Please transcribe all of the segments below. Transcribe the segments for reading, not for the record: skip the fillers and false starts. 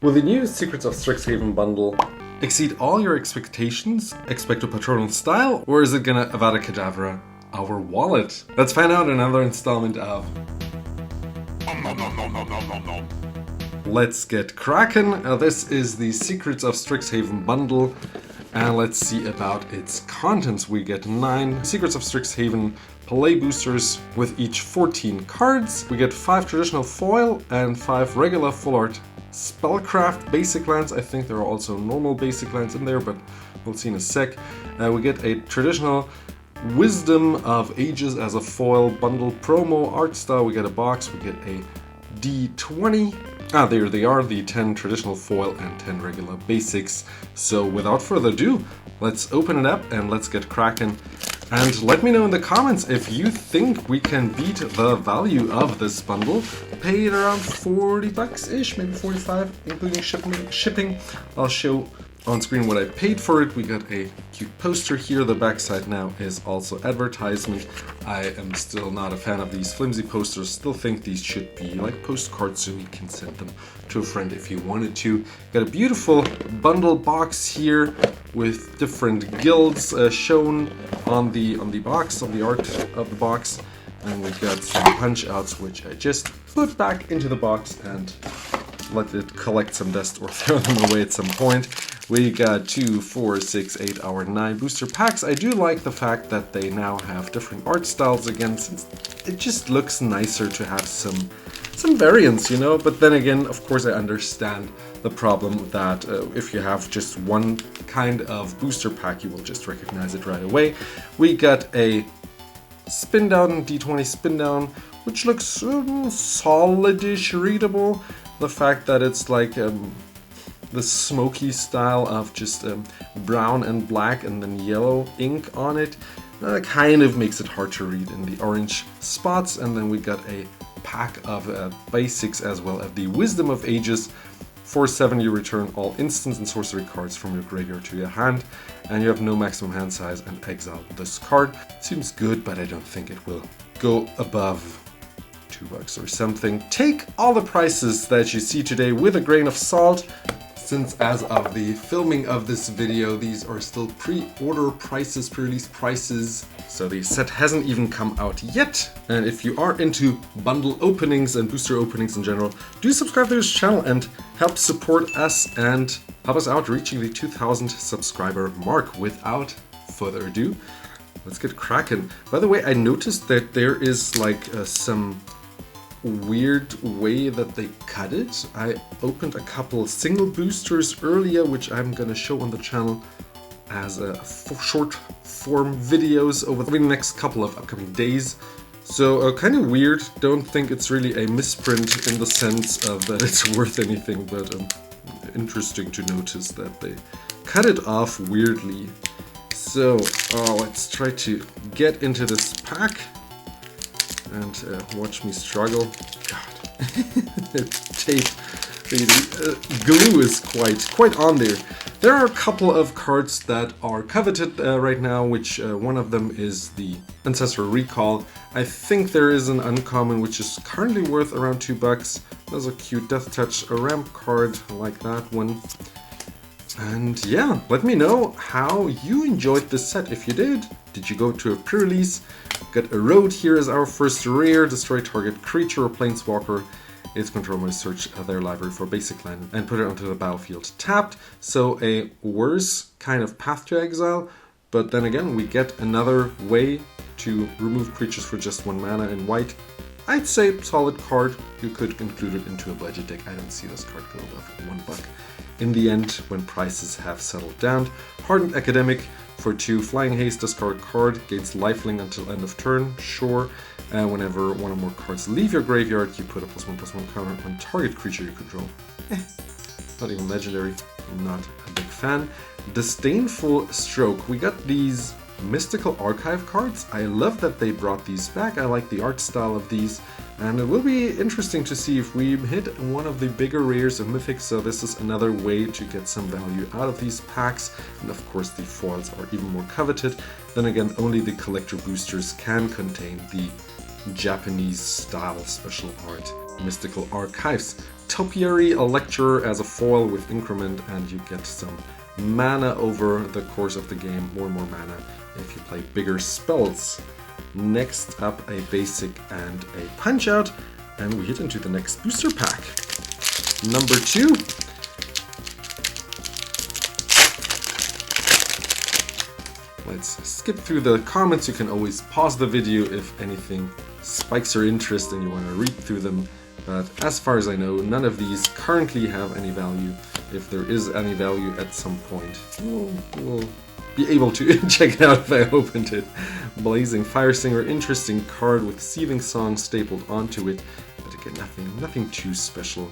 Will the new Secrets of Strixhaven Bundle exceed all your expectations, Expecto Patronum style, or is it gonna Avada Kedavra our wallet? Let's find out in another installment of Let's Get Crackin. This is the Secrets of Strixhaven Bundle, and let's see about its contents. We get 9 Secrets of Strixhaven play boosters with each 14 cards. We get 5 traditional foil and 5 regular full art spellcraft basic lands. I think there are also normal basic lands in there, but we'll see in a sec. We get a traditional Wisdom of Ages as a foil bundle promo art style. We get a box, we get a D20. There they are, the 10 traditional foil and 10 regular basics. So without further ado, let's open it up and let's get cracking. And let me know in the comments if you think we can beat the value of this bundle. Paid around 40 bucks-ish, maybe 45, including shipping. I'll show on screen what I paid for it. We got a cute poster here. The backside now is also advertisement. I am still not a fan of these flimsy posters. Still think these should be like postcards so you can send them to a friend if you wanted to. Got a beautiful bundle box here with different guilds shown on the box, on the art of the box. And we got some punch outs which I just put back into the box and let it collect some dust or throw them away at some point. We got 2, 4, 6, 8, 9 booster packs. I do like the fact that they now have different art styles again, since it just looks nicer to have some variants, you know? But then again, of course, I understand the problem that if you have just one kind of booster pack, you will just recognize it right away. We got a spin down, D20 spin down, which looks solid-ish readable. The fact that it's like the smoky style of just brown and black and then yellow ink on it kind of makes it hard to read in the orange spots. And then we got a pack of basics as well as the Wisdom of Ages. For 7 you return all instants and sorcery cards from your graveyard to your hand, and you have no maximum hand size and exile this card. Seems good, but I don't think it will go above $2 or something. Take all the prices that you see today with a grain of salt, since as of the filming of this video, these are still pre-order prices, pre-release prices. So the set hasn't even come out yet. And if you are into bundle openings and booster openings in general, do subscribe to this channel and help support us and help us out reaching the 2,000 subscriber mark. Without further ado, let's get cracking. By the way, I noticed that there is like some weird way that they cut it. I opened a couple single boosters earlier, which I'm gonna show on the channel as a short form videos over the next couple of upcoming days. So kind of weird. Don't think it's really a misprint in the sense of that it's worth anything, but interesting to notice that they cut it off weirdly. So let's try to get into this pack and watch me struggle. God, tape, the glue is quite on there. There are a couple of cards that are coveted right now, which one of them is the Ancestral Recall. I think there is an uncommon which is currently worth around $2. There's a cute Death Touch, a ramp card like that one. And yeah, let me know how you enjoyed this set. If you did you go to a pre-release? Got a road here as our first rare. Destroy target creature or planeswalker. Its controller may search their library for basic land and put it onto the battlefield tapped. So a worse kind of path to exile. But then again, we get another way to remove creatures for just 1 mana in white. I'd say solid card. You could include it into a budget deck. I don't see this card go above $1 in the end when prices have settled down. Hardened Academic for 2 flying haste, discard card, gains lifelink until end of turn. Sure. Whenever one or more cards leave your graveyard, you put a +1/+1 counter on target creature you control. Not even legendary. Not a big fan. Disdainful Stroke. We got these Mystical Archive cards. I love that they brought these back. I like the art style of these, and it will be interesting to see if we hit one of the bigger rares of Mythic. So this is another way to get some value out of these packs, and of course the foils are even more coveted. Then again, only the collector boosters can contain the Japanese style special art. Mystical Archives. Topiary, a lecturer as a foil with increment, and you get some mana over the course of the game, more and more mana if you play bigger spells. Next up, a basic and a punch out, and we hit into the next booster pack. Number 2. Let's skip through the comments. You can always pause the video if anything spikes your interest and you want to read through them. But as far as I know, none of these currently have any value. If there is any value at some point, we'll be able to check it out if I opened it. Blazing Firesinger, interesting card with Seething Song stapled onto it. But again, nothing too special.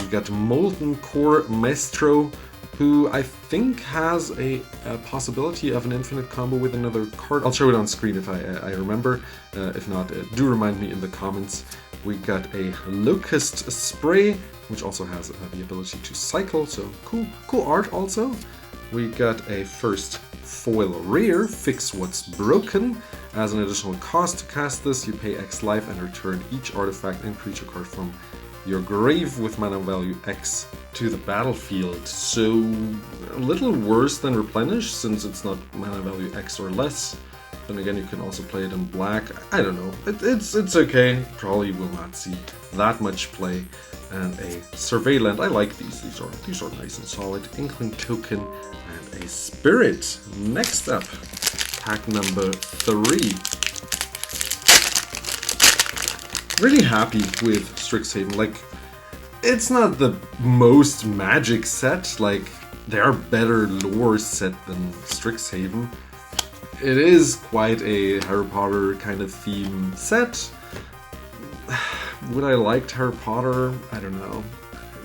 We got Molten Core Maestro, who I think has a possibility of an infinite combo with another card. I'll show it on screen if I remember. If not, do remind me in the comments. We got a Locust Spray, which also has the ability to cycle, so cool art also. We got a first foil rare, Fix What's Broken. As an additional cost to cast this, you pay X life and return each artifact and creature card from your grave with mana value X to the battlefield. So a little worse than Replenish, since it's not mana value X or less. Then again, you can also play it in black. I don't know. It's okay. Probably will not see that much play. And a Surveillant. I like these. These are nice and solid. Inkling Token and a Spirit. Next up, pack number 3. Really happy with Strixhaven. Like, it's not the most magic set. Like, there are better lore set than Strixhaven. It is quite a Harry Potter kind of theme set. Would I liked Harry Potter? I don't know.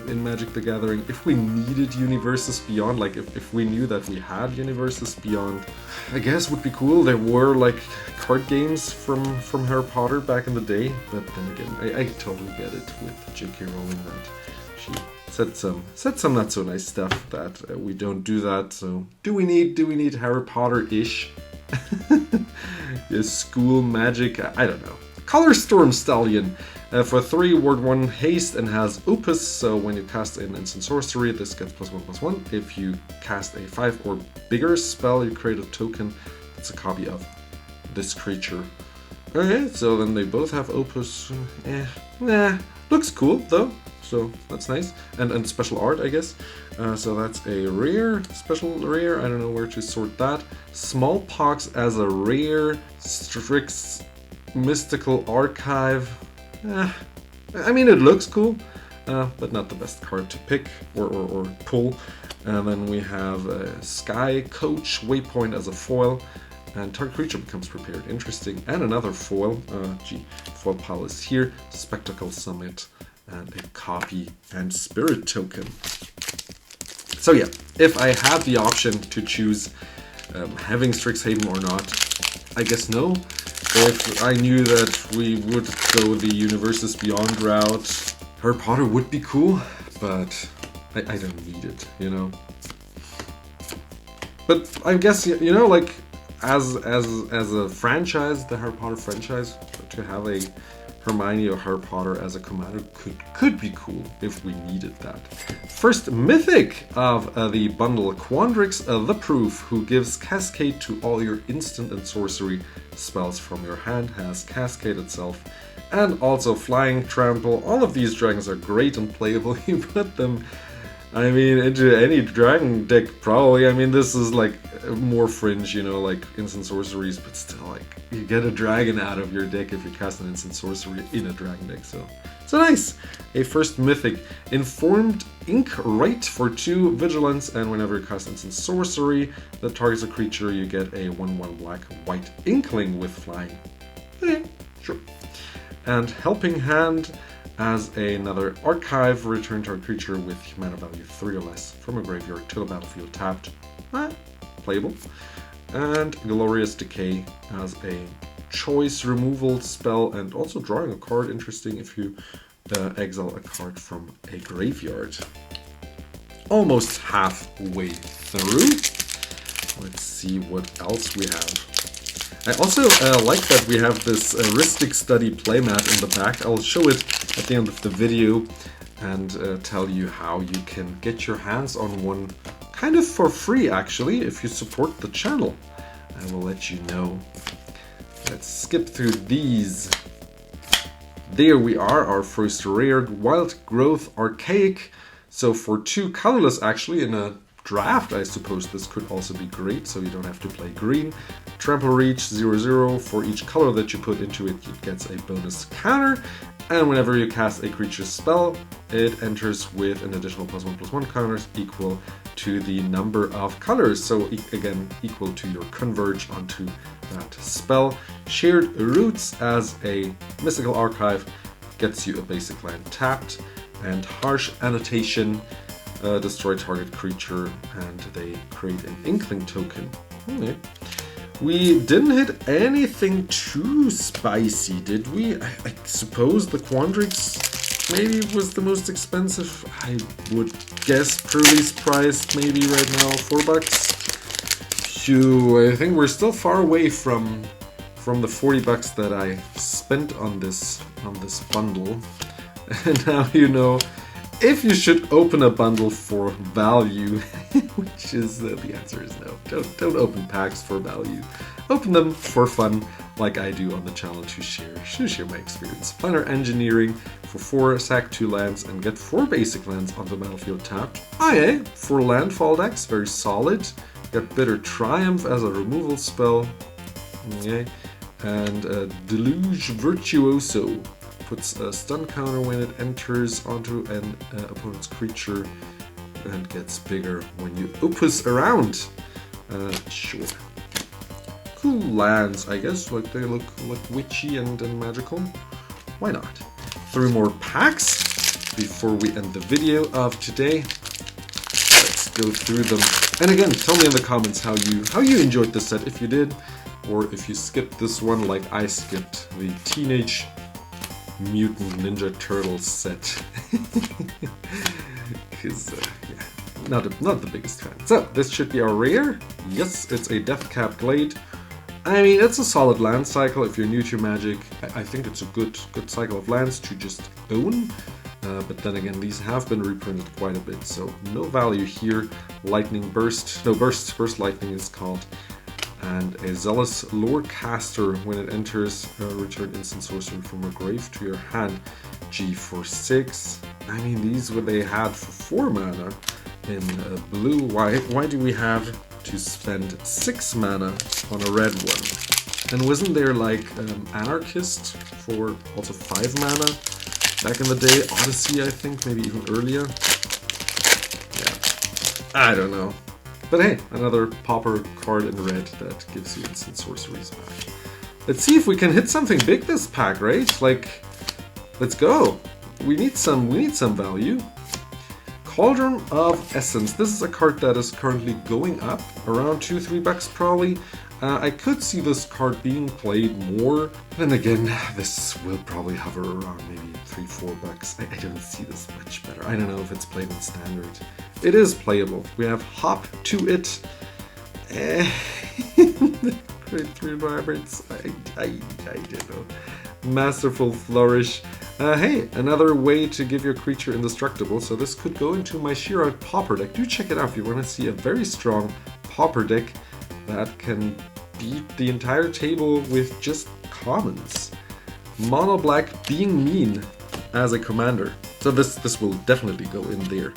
In Magic the Gathering, if we needed Universes Beyond, like if we knew that we had Universes Beyond, I guess would be cool. There were like card games from Harry Potter back in the day, but then again, I totally get it with J.K. Rowling that she said some not so nice stuff that we don't do that. So do we need Harry Potter-ish? School magic? I don't know. Color Storm Stallion. For 3, ward 1 haste and has Opus, so when you cast an instant sorcery, this gets +1/+1. If you cast a 5 or bigger spell, you create a token that's a copy of this creature. Okay, so then they both have Opus. Looks cool though, so that's nice. And special art, I guess. So that's a rare, special rare. I don't know where to sort that. Smallpox as a rare. Strix Mystical Archive. I mean, it looks cool, but not the best card to pick or pull. And then we have Sky Coach, Waypoint as a foil, and target creature becomes prepared. Interesting. And another foil. Foil pile is here. Spectacle Summit, and a copy and Spirit Token. So yeah, if I had the option to choose having Strixhaven or not, I guess no. If I knew that we would go the Universes Beyond route, Harry Potter would be cool, but I don't need it, you know? But I guess, you know, like, as a franchise, the Harry Potter franchise, to have a Hermione or Harry Potter as a commander could be cool if we needed that. First mythic of the bundle, Quandrix the Proof, who gives Cascade to all your instant and sorcery spells from your hand, has Cascade itself, and also Flying Trample. All of these dragons are great and playable. You put them, I mean, into any dragon deck probably. I mean, this is like more fringe, you know, like instant sorceries, but still, like, you get a dragon out of your deck if you cast an instant sorcery in a dragon deck, so nice. A first mythic, Informed Ink Right for 2 vigilance, and whenever you cast instant sorcery that targets a creature, you get a 1/1 black/white Inkling with flying. Okay, sure. And Helping Hand as another archive, return target creature with mana value 3 or less from a graveyard to the battlefield tapped. Playable. And Glorious Decay as a choice removal spell, and also drawing a card. Interesting if you exile a card from a graveyard. Almost halfway through. Let's see what else we have. I also like that we have this Ristic Study playmat in the back. I'll show it at the end of the video and tell you how you can get your hands on one kind of for free, actually, if you support the channel. I will let you know. Let's skip through these. There we are, our first rare Wild Growth Archaic. So for 2 colorless, actually, in a draft, I suppose this could also be great, so you don't have to play green. Trample Reach 0/0. For each color that you put into it, it gets a bonus counter. And whenever you cast a creature spell, it enters with an additional +1/+1 counters equal to the number of colors. So again, equal to your converge onto that spell. Shared Roots as a mystical archive gets you a basic land tapped. And Harsh Annotation, destroy target creature, and they create an Inkling token. Okay. We didn't hit anything too spicy, did we? I suppose the Quandrix maybe was the most expensive. I would guess pre-release price maybe right now $4. Phew, I think we're still far away from the $40 that I spent on this bundle. And now you know if you should open a bundle for value, which is the answer is no. Don't open packs for value. Open them for fun, like I do on the channel to share my experience. Planner Engineering for 4, sack 2 lands and get 4 basic lands on the battlefield tapped. IA for landfall decks, very solid. Got Bitter Triumph as a removal spell. Okay. And Deluge Virtuoso puts a stun counter when it enters onto an opponent's creature and gets bigger when you opus around. Sure. Cool lands, I guess. Like they look witchy and magical. Why not? 3 more packs before we end the video of today. Let's go through them. And again, tell me in the comments how you enjoyed this set, if you did, or if you skipped this one like I skipped the Teenage Mutant Ninja Turtles set. Because, yeah, not the biggest fan. So, this should be our rare. Yes, it's a Deathcap Glade. I mean, it's a solid land cycle if you're new to Magic. I think it's a good cycle of lands to just own. But then again, these have been reprinted quite a bit, so no value here. Lightning Burst, no, Burst Lightning is called. And a Zealous Lorecaster, when it enters, return instant sorcery from a grave to your hand. G for 6. I mean, these were they had for 4 mana in blue. Why do we have to spend 6 mana on a red one? And wasn't there like Anarchist for also 5 mana back in the day? Odyssey, I think, maybe even earlier. Yeah, I don't know. But hey, another Pauper card in red that gives you instant sorceries back. Let's see if we can hit something big this pack, right? Like, let's go. We need some value. Cauldron of Essence. This is a card that is currently going up around $2-3 probably. I could see this card being played more. Then again, this will probably hover around maybe $3-4. I don't see this much better. I don't know if it's played in standard. It is playable. We have Hop to it. Great 3 environments. I don't know. Masterful Flourish. Hey, another way to give your creature indestructible. So this could go into my Sheer-Out Pauper deck. Do check it out if you want to see a very strong Pauper deck that can beat the entire table with just commons. Mono Black Being Mean as a commander. So this will definitely go in there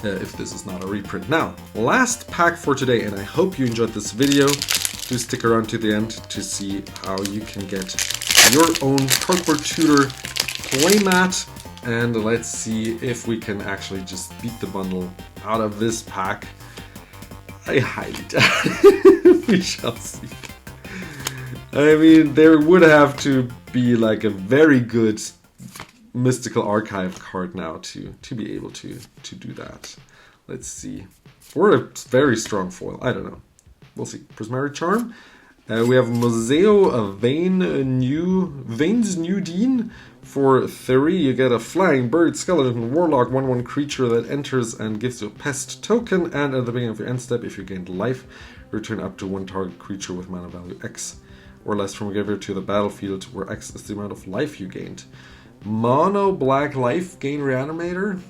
if this is not a reprint. Now, last pack for today, and I hope you enjoyed this video. Do stick around to the end to see how you can get your own Cardboard Tutor playmat. And let's see if we can actually just beat the bundle out of this pack. I highly doubt it. We shall see. I mean, there would have to be like a very good Mystical Archive card now to be able to do that. Let's see. Or a very strong foil. I don't know. We'll see. Prismatic Charm. We have Museo of Vane's New Dean. For 3, you get a Flying Bird, Skeleton, Warlock, 1/1 creature that enters and gives you a Pest token. And at the beginning of your end step, if you gained life, return up to 1 target creature with mana value X or less from a graveyard to the battlefield, where X is the amount of life you gained. Mono black life gain reanimator?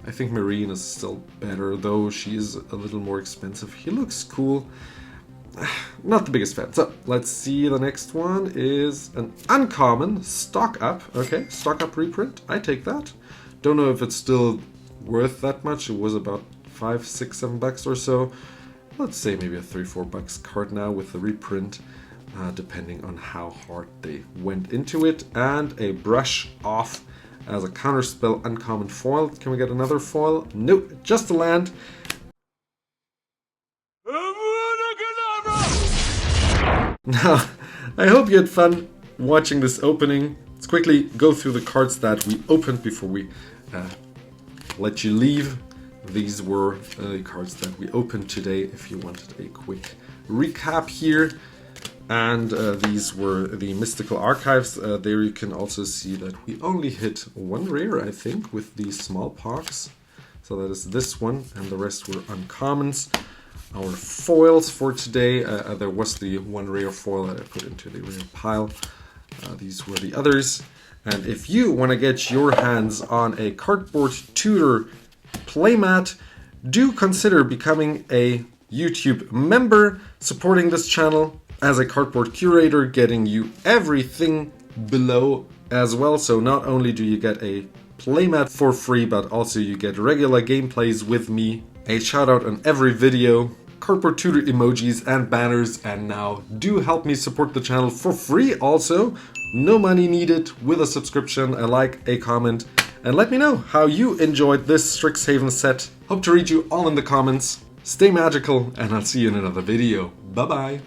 I think Marine is still better, though she is a little more expensive. He looks cool. Not the biggest fan. So let's see, the next one is an uncommon stock up. Okay, stock up reprint. I take that. Don't know if it's still worth that much. It was about $5, $6, $7 or so. Let's say maybe a $3, $4 card now with the reprint, depending on how hard they went into it. And a brush off as a counterspell uncommon foil. Can we get another foil? Nope, just a land. Now, I hope you had fun watching this opening. Let's quickly go through the cards that we opened before we let you leave. These were the cards that we opened today, if you wanted a quick recap here. And these were the Mystical Archives. There you can also see that we only hit one rare, I think, with the Smallpox. So that is this one, and the rest were uncommons. Our foils for today, there was the one rare foil that I put into the rare pile. These were the others. And if you want to get your hands on a cardboard Tutor playmat, do consider becoming a YouTube member, supporting this channel as a cardboard curator, getting you everything below as well. So not only do you get a playmat for free, but also you get regular gameplays with me, a shout out on every video, cardboard Tutor emojis and banners, and now do help me support the channel for free also. No money needed with a subscription, a like, a comment, and let me know how you enjoyed this Strixhaven set. Hope to read you all in the comments. Stay magical, and I'll see you in another video. Bye bye.